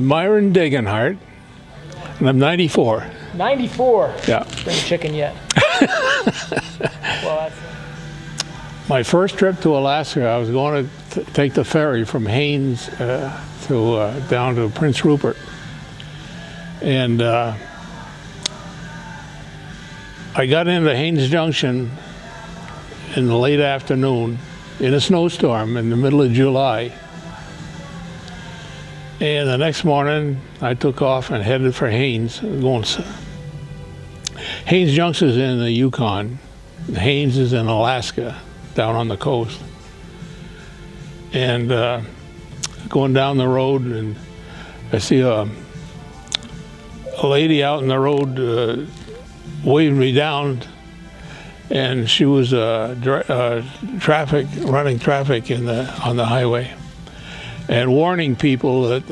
Myron Degenhardt, and I'm 94. 94? Yeah. Spring chicken yet. Well, that's... My first trip to Alaska, I was going to take the ferry from Haines down to Prince Rupert. And I got into Haines Junction in the late afternoon in a snowstorm in the middle of July. And the next morning, I took off and headed for Haines. Haines Junction is in the Yukon. Haines is in Alaska, down on the coast. And going down the road, and I see a lady out in the road waving me down, and she was running traffic on the highway, and warning people that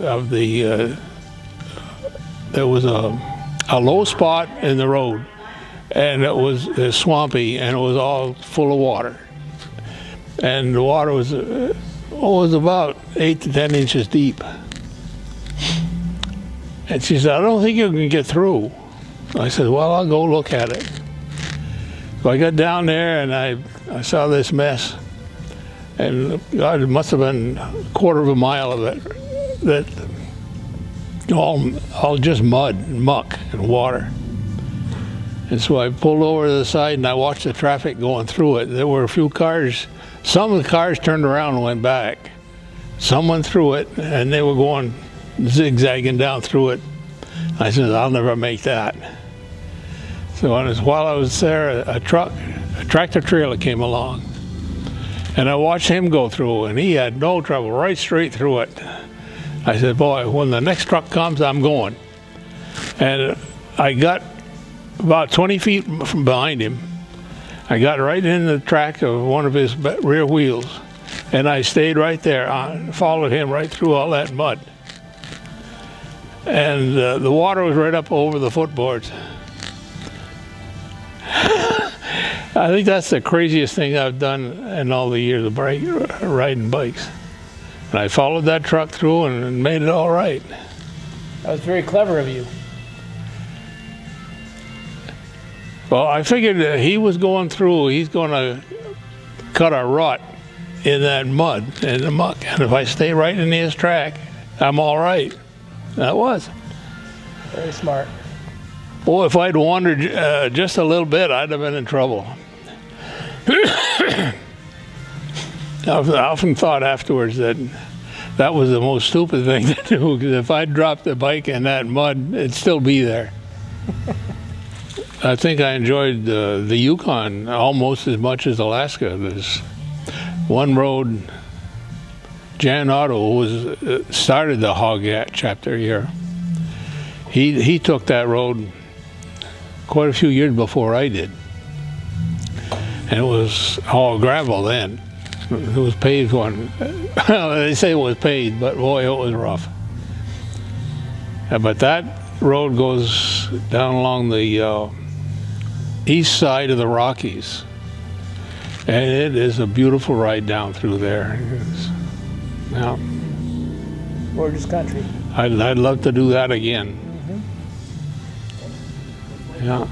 there was a low spot in the road, and it was swampy, and it was all full of water, and the water was about 8 to 10 inches deep. And she said, "I don't think you can get through." I said, "Well, I'll go look at it." So I got down there and I saw this mess, and God, it must have been a quarter of a mile of it, that all just mud and muck and water. And so I pulled over to the side and I watched the traffic going through it. There were a few cars. Some of the cars turned around and went back. Some went through it, and they were going zigzagging down through it. I said, "I'll never make that." So while I was there, a tractor trailer came along, and I watched him go through, and he had no trouble, right straight through it. I said, "Boy, when the next truck comes, I'm going." And I got about 20 feet from behind him. I got right in the track of one of his rear wheels, and I stayed right there, followed him right through all that mud. And the water was right up over the footboards. I think that's the craziest thing I've done in all the years of riding bikes. And I followed that truck through and made it all right. That was very clever of you. Well, I figured that he was going through, he's going to cut a rut in that mud and the muck. And if I stay right in his track, I'm all right. That was. Very smart. Boy, if I'd wandered just a little bit, I'd have been in trouble. I often thought afterwards that was the most stupid thing to do, because if I'd dropped the bike in that mud, it'd still be there. I think I enjoyed the Yukon almost as much as Alaska. There's one road, Jan Otto started the Hoggat chapter here. He took that road quite a few years before I did. And it was all gravel then. It was paved one. They say it was paved, but boy, it was rough. But that road goes down along the east side of the Rockies. And it is a beautiful ride down through there. Yeah. Gorgeous country. I'd love to do that again. Mm-hmm. Yeah.